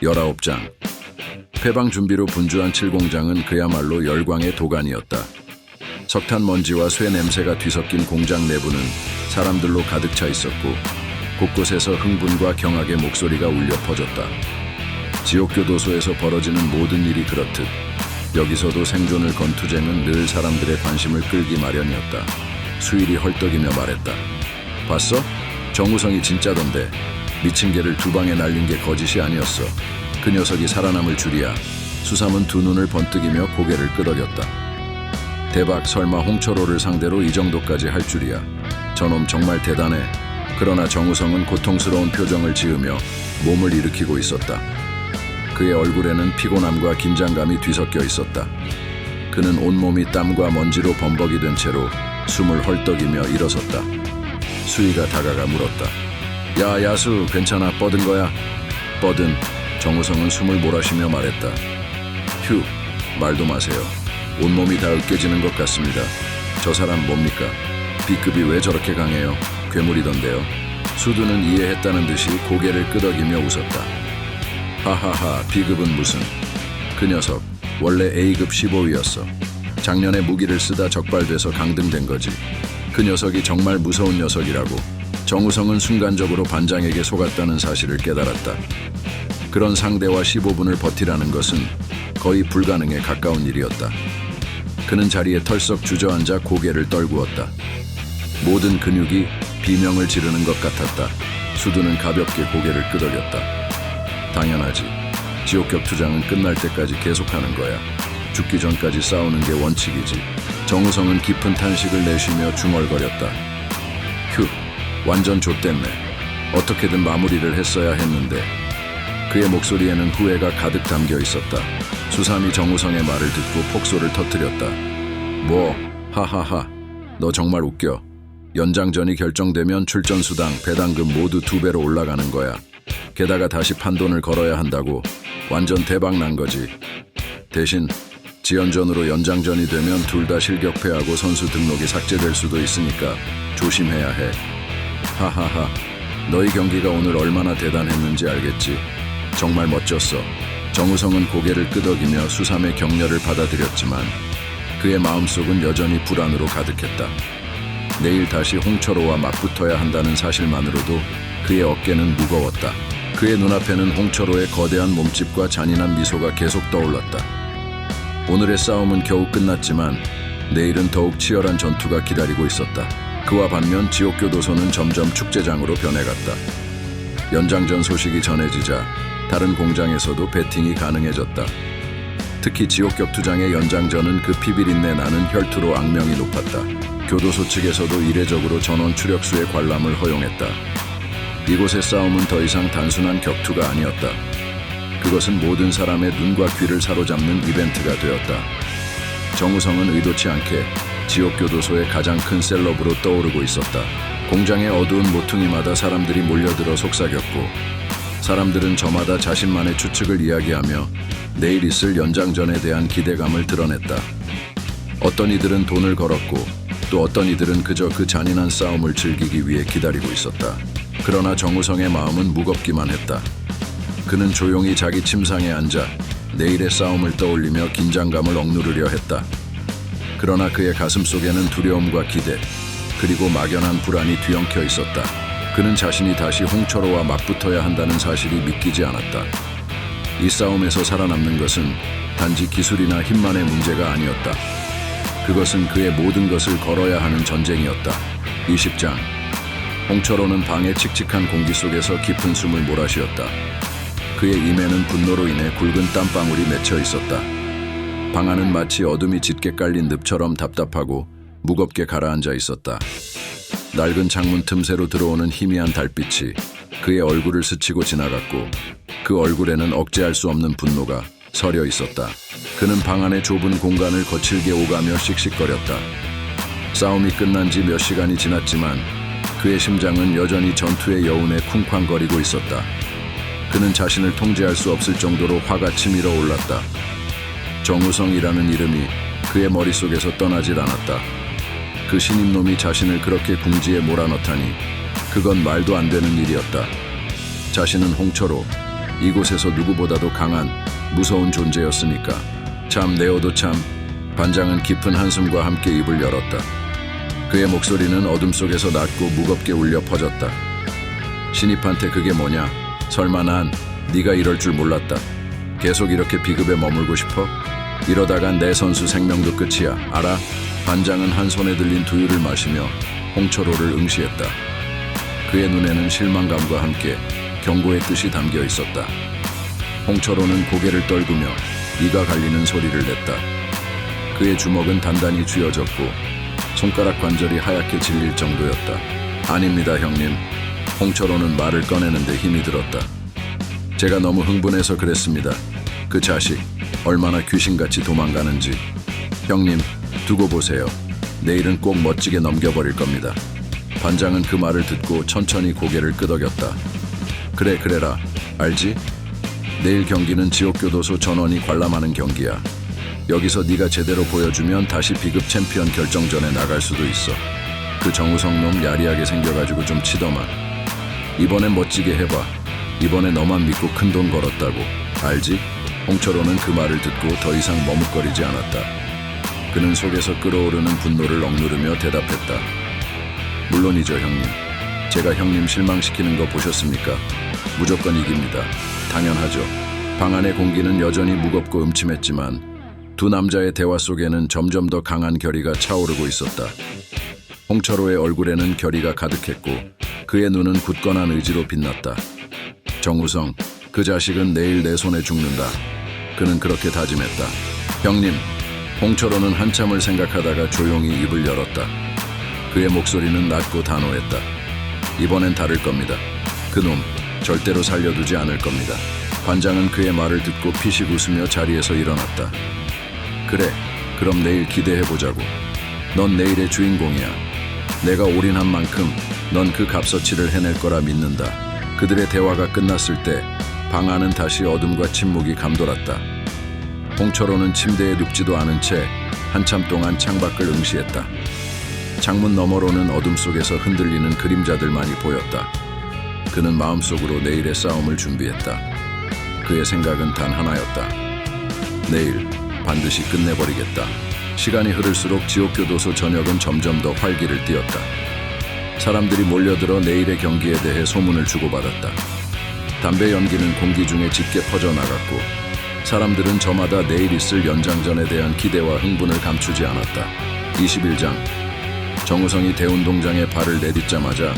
19장. 폐방 준비로 분주한 칠공장은 그야말로 열광의 도가니였다. 석탄 먼지와 쇠 냄새가 뒤섞인 공장 내부는 사람들로 가득 차 있었고 곳곳에서 흥분과 경악의 목소리가 울려 퍼졌다. 지옥교도소에서 벌어지는 모든 일이 그렇듯 여기서도 생존을 건 투쟁은 늘 사람들의 관심을 끌기 마련이었다. 수일이 헐떡이며 말했다. 봤어? 정우성이 진짜던데. 미친 개를 두 방에 날린 게 거짓이 아니었어. 그 녀석이 살아남을 줄이야. 수삼은 두 눈을 번뜩이며 고개를 끄덕였다. 대박, 설마 홍철호를 상대로 이 정도까지 할 줄이야. 저놈 정말 대단해. 그러나 정우성은 고통스러운 표정을 지으며 몸을 일으키고 있었다. 그의 얼굴에는 피곤함과 긴장감이 뒤섞여 있었다. 그는 온몸이 땀과 먼지로 범벅이 된 채로 숨을 헐떡이며 일어섰다. 수희가 다가가 물었다. 야, 야수, 괜찮아? 뻗은 거야? 뻗은. 정우성은 숨을 몰아쉬며 말했다. 휴, 말도 마세요. 온몸이 다 으깨지는 것 같습니다. 저 사람 뭡니까? B급이 왜 저렇게 강해요? 괴물이던데요. 수두는 이해했다는 듯이 고개를 끄덕이며 웃었다. 하하하, B급은 무슨. 그 녀석 원래 A급 15위였어. 작년에 무기를 쓰다 적발돼서 강등된 거지. 그 녀석이 정말 무서운 녀석이라고. 정우성은 순간적으로 반장에게 속았다는 사실을 깨달았다. 그런 상대와 15분을 버티라는 것은 거의 불가능에 가까운 일이었다. 그는 자리에 털썩 주저앉아 고개를 떨구었다. 모든 근육이 비명을 지르는 것 같았다. 수두는 가볍게 고개를 끄덕였다. 당연하지. 지옥격 투장은 끝날 때까지 계속하는 거야. 죽기 전까지 싸우는 게 원칙이지. 정우성은 깊은 탄식을 내쉬며 중얼거렸다. 휴, 완전 좆됐네. 어떻게든 마무리를 했어야 했는데. 그의 목소리에는 후회가 가득 담겨 있었다. 수삼이 정우성의 말을 듣고 폭소를 터뜨렸다. 뭐, 하하하, 너 정말 웃겨. 연장전이 결정되면 출전수당, 배당금 모두 2배로 올라가는 거야. 게다가 다시 판돈을 걸어야 한다고. 완전 대박 난 거지. 대신 지연전으로 연장전이 되면 둘 다 실격패하고 선수 등록이 삭제될 수도 있으니까 조심해야 해. 하하하, 너희 경기가 오늘 얼마나 대단했는지 알겠지? 정말 멋졌어. 정우성은 고개를 끄덕이며 수삼의 격려를 받아들였지만 그의 마음속은 여전히 불안으로 가득했다. 내일 다시 홍철호와 맞붙어야 한다는 사실만으로도 그의 어깨는 무거웠다. 그의 눈앞에는 홍철호의 거대한 몸집과 잔인한 미소가 계속 떠올랐다. 오늘의 싸움은 겨우 끝났지만 내일은 더욱 치열한 전투가 기다리고 있었다. 그와 반면 지옥교도소는 점점 축제장으로 변해갔다. 연장전 소식이 전해지자 다른 공장에서도 배팅이 가능해졌다. 특히 지옥격 투장의 연장전은 그 피비린내 나는 혈투로 악명이 높았다. 교도소 측에서도 이례적으로 전원 추력수의 관람을 허용했다. 이곳의 싸움은 더 이상 단순한 격투가 아니었다. 그것은 모든 사람의 눈과 귀를 사로잡는 이벤트가 되었다. 정우성은 의도치 않게 지옥교도소의 가장 큰 셀럽으로 떠오르고 있었다. 공장의 어두운 모퉁이마다 사람들이 몰려들어 속삭였고 사람들은 저마다 자신만의 추측을 이야기하며 내일 있을 연장전에 대한 기대감을 드러냈다. 어떤 이들은 돈을 걸었고 또 어떤 이들은 그저 그 잔인한 싸움을 즐기기 위해 기다리고 있었다. 그러나 정우성의 마음은 무겁기만 했다. 그는 조용히 자기 침상에 앉아 내일의 싸움을 떠올리며 긴장감을 억누르려 했다. 그러나 그의 가슴 속에는 두려움과 기대, 그리고 막연한 불안이 뒤엉켜 있었다. 그는 자신이 다시 홍철호와 맞붙어야 한다는 사실이 믿기지 않았다. 이 싸움에서 살아남는 것은 단지 기술이나 힘만의 문제가 아니었다. 그것은 그의 모든 것을 걸어야 하는 전쟁이었다. 20장. 홍철호는 방의 칙칙한 공기 속에서 깊은 숨을 몰아쉬었다. 그의 임에는 분노로 인해 굵은 땀방울이 맺혀 있었다. 방 안은 마치 어둠이 짙게 깔린 늪처럼 답답하고 무겁게 가라앉아 있었다. 낡은 창문 틈새로 들어오는 희미한 달빛이 그의 얼굴을 스치고 지나갔고 그 얼굴에는 억제할 수 없는 분노가 서려 있었다. 그는 방 안의 좁은 공간을 거칠게 오가며 씩씩거렸다. 싸움이 끝난 지 몇 시간이 지났지만 그의 심장은 여전히 전투의 여운에 쿵쾅거리고 있었다. 그는 자신을 통제할 수 없을 정도로 화가 치밀어 올랐다. 정우성이라는 이름이 그의 머릿속에서 떠나질 않았다. 그 신임놈이 자신을 그렇게 궁지에 몰아넣다니 그건 말도 안 되는 일이었다. 자신은 홍철호, 이곳에서 누구보다도 강한 무서운 존재였으니까. 참 네오도 참. 반장은 깊은 한숨과 함께 입을 열었다. 그의 목소리는 어둠 속에서 낮고 무겁게 울려 퍼졌다. 신입한테 그게 뭐냐? 설마 난 네가 이럴 줄 몰랐다. 계속 이렇게 비급에 머물고 싶어? 이러다간 내 선수 생명도 끝이야. 알아? 반장은 한 손에 들린 두유를 마시며 홍철호를 응시했다. 그의 눈에는 실망감과 함께 경고의 뜻이 담겨 있었다. 홍철호는 고개를 떨구며 이가 갈리는 소리를 냈다. 그의 주먹은 단단히 쥐어졌고 손가락 관절이 하얗게 질릴 정도였다. 아닙니다, 형님. 홍철호는 말을 꺼내는데 힘이 들었다. 제가 너무 흥분해서 그랬습니다. 그 자식 얼마나 귀신같이 도망가는지. 형님, 두고 보세요. 내일은 꼭 멋지게 넘겨버릴 겁니다. 반장은 그 말을 듣고 천천히 고개를 끄덕였다. 그래, 그래라. 알지? 내일 경기는 지옥교도소 전원이 관람하는 경기야. 여기서 네가 제대로 보여주면 다시 비급 챔피언 결정전에 나갈 수도 있어. 그 정우성 놈 야리하게 생겨가지고 좀 치더만. 이번엔 멋지게 해봐. 이번에 너만 믿고 큰돈 걸었다고. 알지? 홍철호는 그 말을 듣고 더 이상 머뭇거리지 않았다. 그는 속에서 끓어오르는 분노를 억누르며 대답했다. 물론이죠, 형님. 제가 형님 실망시키는 거 보셨습니까? 무조건 이깁니다. 당연하죠. 방 안의 공기는 여전히 무겁고 음침했지만 두 남자의 대화 속에는 점점 더 강한 결의가 차오르고 있었다. 홍철호의 얼굴에는 결의가 가득했고 그의 눈은 굳건한 의지로 빛났다. 정우성, 그 자식은 내일 내 손에 죽는다. 그는 그렇게 다짐했다. 형님. 홍철호는 한참을 생각하다가 조용히 입을 열었다. 그의 목소리는 낮고 단호했다. 이번엔 다를 겁니다. 그놈 절대로 살려두지 않을 겁니다. 관장은 그의 말을 듣고 피식 웃으며 자리에서 일어났다. 그래, 그럼 내일 기대해보자고. 넌 내일의 주인공이야. 내가 올인한 만큼 넌 그 값어치를 해낼 거라 믿는다. 그들의 대화가 끝났을 때 방 안은 다시 어둠과 침묵이 감돌았다. 홍철호는 침대에 눕지도 않은 채 한참 동안 창밖을 응시했다. 창문 너머로는 어둠 속에서 흔들리는 그림자들만이 보였다. 그는 마음속으로 내일의 싸움을 준비했다. 그의 생각은 단 하나였다. 내일 반드시 끝내버리겠다. 시간이 흐를수록 지옥교도소 전역은 점점 더 활기를 띠었다. 사람들이 몰려들어 내일의 경기에 대해 소문을 주고받았다. 담배 연기는 공기 중에 짙게 퍼져나갔고 사람들은 저마다 내일 있을 연장전에 대한 기대와 흥분을 감추지 않았다. 21장. 정우성이 대운동장에 발을 내딛자마자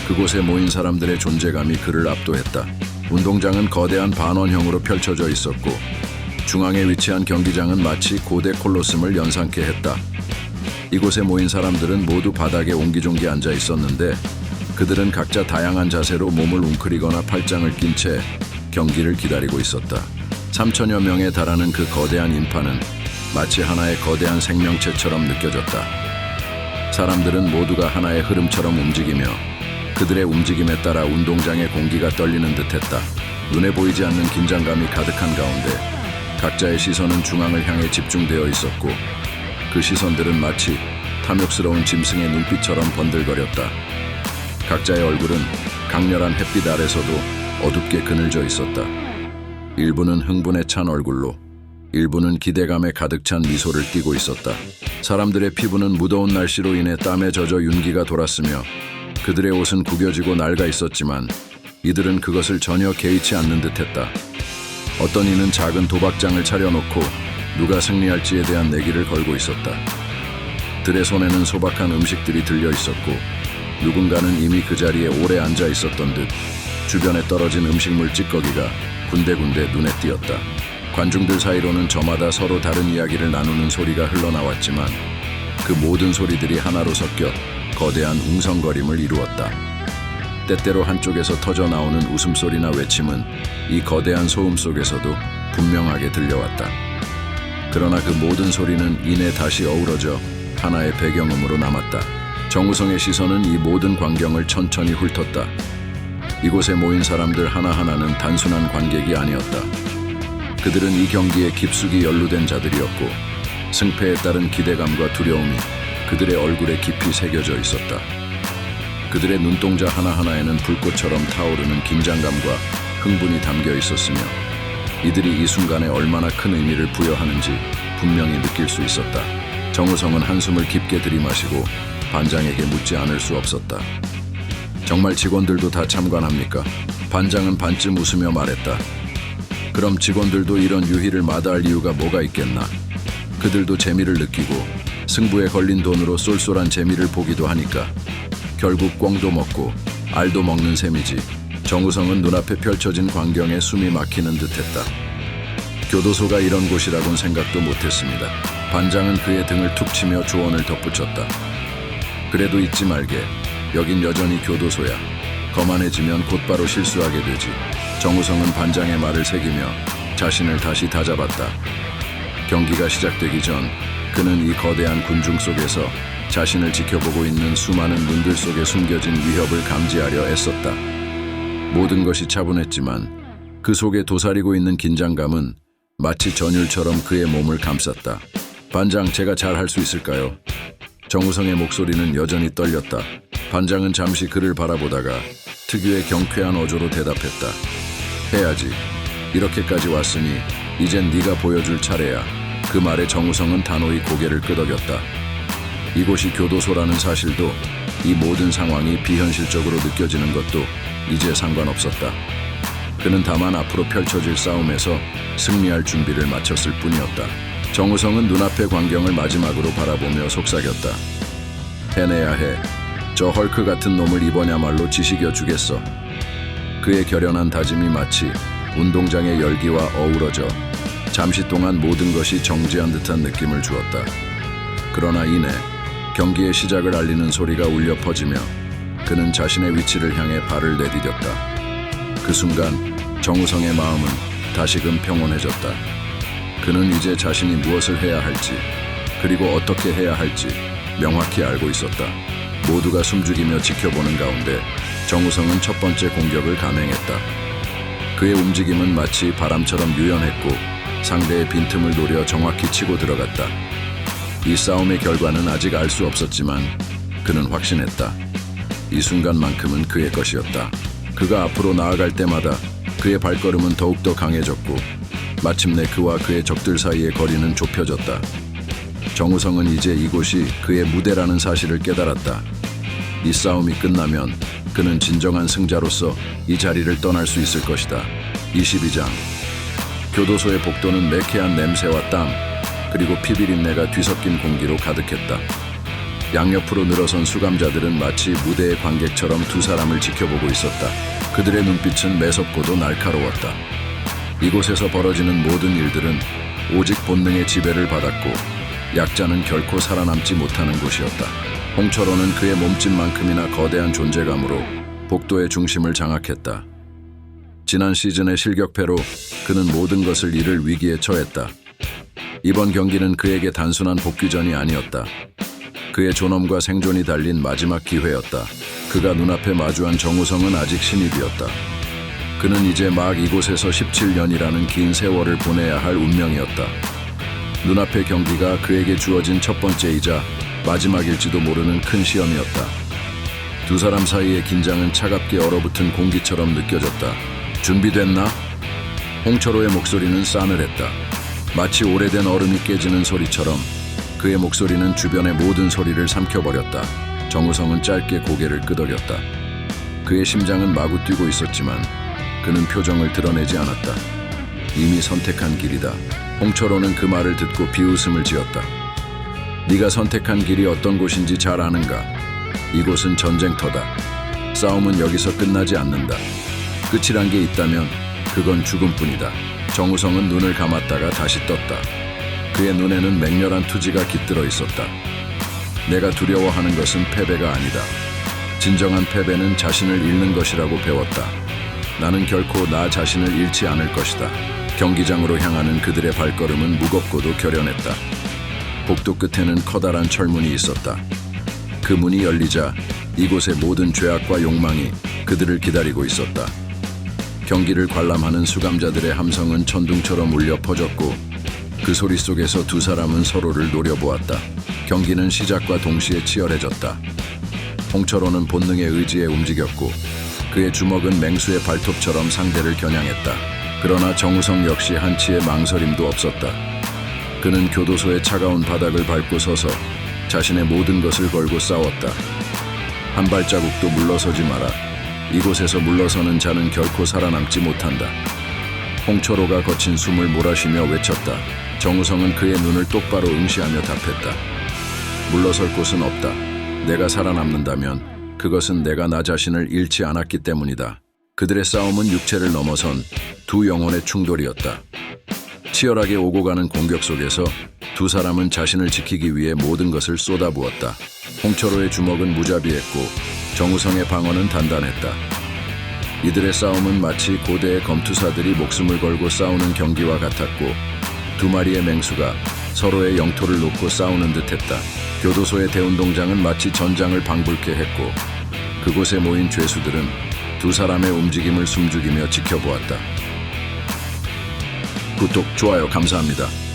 그곳에 모인 사람들의 존재감이 그를 압도했다. 운동장은 거대한 반원형으로 펼쳐져 있었고 중앙에 위치한 경기장은 마치 고대 콜로세움을 연상케 했다. 이곳에 모인 사람들은 모두 바닥에 옹기종기 앉아 있었는데 그들은 각자 다양한 자세로 몸을 웅크리거나 팔짱을 낀 채 경기를 기다리고 있었다. 3천여 명에 달하는 그 거대한 인파는 마치 하나의 거대한 생명체처럼 느껴졌다. 사람들은 모두가 하나의 흐름처럼 움직이며 그들의 움직임에 따라 운동장의 공기가 떨리는 듯했다. 눈에 보이지 않는 긴장감이 가득한 가운데 각자의 시선은 중앙을 향해 집중되어 있었고 그 시선들은 마치 탐욕스러운 짐승의 눈빛처럼 번들거렸다. 각자의 얼굴은 강렬한 햇빛 아래서도 어둡게 그늘져 있었다. 일부는 흥분에 찬 얼굴로, 일부는 기대감에 가득 찬 미소를 띠고 있었다. 사람들의 피부는 무더운 날씨로 인해 땀에 젖어 윤기가 돌았으며 그들의 옷은 구겨지고 낡아 있었지만 이들은 그것을 전혀 개의치 않는 듯했다. 어떤 이는 작은 도박장을 차려놓고 누가 승리할지에 대한 내기를 걸고 있었다. 들의 손에는 소박한 음식들이 들려 있었고 누군가는 이미 그 자리에 오래 앉아 있었던 듯 주변에 떨어진 음식물 찌꺼기가 군데군데 눈에 띄었다. 관중들 사이로는 저마다 서로 다른 이야기를 나누는 소리가 흘러나왔지만 그 모든 소리들이 하나로 섞여 거대한 웅성거림을 이루었다. 때때로 한쪽에서 터져나오는 웃음소리나 외침은 이 거대한 소음 속에서도 분명하게 들려왔다. 그러나 그 모든 소리는 이내 다시 어우러져 하나의 배경음으로 남았다. 정우성의 시선은 이 모든 광경을 천천히 훑었다. 이곳에 모인 사람들 하나하나는 단순한 관객이 아니었다. 그들은 이 경기에 깊숙이 연루된 자들이었고 승패에 따른 기대감과 두려움이 그들의 얼굴에 깊이 새겨져 있었다. 그들의 눈동자 하나하나에는 불꽃처럼 타오르는 긴장감과 흥분이 담겨 있었으며 이들이 이 순간에 얼마나 큰 의미를 부여하는지 분명히 느낄 수 있었다. 정우성은 한숨을 깊게 들이마시고 반장에게 묻지 않을 수 없었다. 정말 직원들도 다 참관합니까? 반장은 반쯤 웃으며 말했다. 그럼 직원들도 이런 유희를 마다할 이유가 뭐가 있겠나? 그들도 재미를 느끼고 승부에 걸린 돈으로 쏠쏠한 재미를 보기도 하니까 결국 꿩도 먹고 알도 먹는 셈이지. 정우성은 눈앞에 펼쳐진 광경에 숨이 막히는 듯했다. 교도소가 이런 곳이라곤 생각도 못했습니다. 반장은 그의 등을 툭 치며 조언을 덧붙였다. 그래도 잊지 말게. 여긴 여전히 교도소야. 거만해지면 곧바로 실수하게 되지. 정우성은 반장의 말을 새기며 자신을 다시 다잡았다. 경기가 시작되기 전 그는 이 거대한 군중 속에서 자신을 지켜보고 있는 수많은 눈들 속에 숨겨진 위협을 감지하려 애썼다. 모든 것이 차분했지만 그 속에 도사리고 있는 긴장감은 마치 전율처럼 그의 몸을 감쌌다. 반장, 제가 잘 할 수 있을까요? 정우성의 목소리는 여전히 떨렸다. 반장은 잠시 그를 바라보다가 특유의 경쾌한 어조로 대답했다. 해야지. 이렇게까지 왔으니 이젠 네가 보여줄 차례야. 그 말에 정우성은 단호히 고개를 끄덕였다. 이곳이 교도소라는 사실도 이 모든 상황이 비현실적으로 느껴지는 것도 이제 상관없었다. 그는 다만 앞으로 펼쳐질 싸움에서 승리할 준비를 마쳤을 뿐이었다. 정우성은 눈앞의 광경을 마지막으로 바라보며 속삭였다. 해내야 해. 저 헐크 같은 놈을 이번야말로 지식여 주겠어. 그의 결연한 다짐이 마치 운동장의 열기와 어우러져 잠시 동안 모든 것이 정지한 듯한 느낌을 주었다. 그러나 이내 경기의 시작을 알리는 소리가 울려 퍼지며 그는 자신의 위치를 향해 발을 내디뎠다. 그 순간 정우성의 마음은 다시금 평온해졌다. 그는 이제 자신이 무엇을 해야 할지 그리고 어떻게 해야 할지 명확히 알고 있었다. 모두가 숨죽이며 지켜보는 가운데 정우성은 첫 번째 공격을 감행했다. 그의 움직임은 마치 바람처럼 유연했고 상대의 빈틈을 노려 정확히 치고 들어갔다. 이 싸움의 결과는 아직 알 수 없었지만 그는 확신했다. 이 순간만큼은 그의 것이었다. 그가 앞으로 나아갈 때마다 그의 발걸음은 더욱더 강해졌고 마침내 그와 그의 적들 사이의 거리는 좁혀졌다. 정우성은 이제 이곳이 그의 무대라는 사실을 깨달았다. 이 싸움이 끝나면 그는 진정한 승자로서 이 자리를 떠날 수 있을 것이다. 22장. 교도소의 복도는 매캐한 냄새와 땀 그리고 피비린내가 뒤섞인 공기로 가득했다. 양옆으로 늘어선 수감자들은 마치 무대의 관객처럼 두 사람을 지켜보고 있었다. 그들의 눈빛은 매섭고도 날카로웠다. 이곳에서 벌어지는 모든 일들은 오직 본능의 지배를 받았고 약자는 결코 살아남지 못하는 곳이었다. 홍철호는 그의 몸집만큼이나 거대한 존재감으로 복도의 중심을 장악했다. 지난 시즌의 실격패로 그는 모든 것을 잃을 위기에 처했다. 이번 경기는 그에게 단순한 복귀전이 아니었다. 그의 존엄과 생존이 달린 마지막 기회였다. 그가 눈앞에 마주한 정우성은 아직 신입이었다. 그는 이제 막 이곳에서 17년이라는 긴 세월을 보내야 할 운명이었다. 눈앞의 경기가 그에게 주어진 첫 번째이자 마지막일지도 모르는 큰 시험이었다. 두 사람 사이의 긴장은 차갑게 얼어붙은 공기처럼 느껴졌다. 준비됐나? 홍철호의 목소리는 싸늘했다. 마치 오래된 얼음이 깨지는 소리처럼 그의 목소리는 주변의 모든 소리를 삼켜버렸다. 정우성은 짧게 고개를 끄덕였다. 그의 심장은 마구 뛰고 있었지만 그는 표정을 드러내지 않았다. 이미 선택한 길이다. 홍철호는 그 말을 듣고 비웃음을 지었다. 네가 선택한 길이 어떤 곳인지 잘 아는가? 이곳은 전쟁터다. 싸움은 여기서 끝나지 않는다. 끝이란 게 있다면 그건 죽음뿐이다. 정우성은 눈을 감았다가 다시 떴다. 그의 눈에는 맹렬한 투지가 깃들어 있었다. 내가 두려워하는 것은 패배가 아니다. 진정한 패배는 자신을 잃는 것이라고 배웠다. 나는 결코 나 자신을 잃지 않을 것이다. 경기장으로 향하는 그들의 발걸음은 무겁고도 결연했다. 복도 끝에는 커다란 철문이 있었다. 그 문이 열리자 이곳의 모든 죄악과 욕망이 그들을 기다리고 있었다. 경기를 관람하는 수감자들의 함성은 천둥처럼 울려 퍼졌고 그 소리 속에서 두 사람은 서로를 노려보았다. 경기는 시작과 동시에 치열해졌다. 홍철호는 본능의 의지에 움직였고 그의 주먹은 맹수의 발톱처럼 상대를 겨냥했다. 그러나 정우성 역시 한치의 망설임도 없었다. 그는 교도소의 차가운 바닥을 밟고 서서 자신의 모든 것을 걸고 싸웠다. 한 발자국도 물러서지 마라. 이곳에서 물러서는 자는 결코 살아남지 못한다. 홍철호가 거친 숨을 몰아쉬며 외쳤다. 정우성은 그의 눈을 똑바로 응시하며 답했다. 물러설 곳은 없다. 내가 살아남는다면 그것은 내가 나 자신을 잃지 않았기 때문이다. 그들의 싸움은 육체를 넘어선 두 영혼의 충돌이었다. 치열하게 오고 가는 공격 속에서 두 사람은 자신을 지키기 위해 모든 것을 쏟아부었다. 홍철호의 주먹은 무자비했고 정우성의 방어는 단단했다. 이들의 싸움은 마치 고대의 검투사들이 목숨을 걸고 싸우는 경기와 같았고 두 마리의 맹수가 서로의 영토를 놓고 싸우는 듯했다. 교도소의 대운동장은 마치 전장을 방불케 했고 그곳에 모인 죄수들은 두 사람의 움직임을 숨죽이며 지켜보았다. 구독, 좋아요 감사합니다.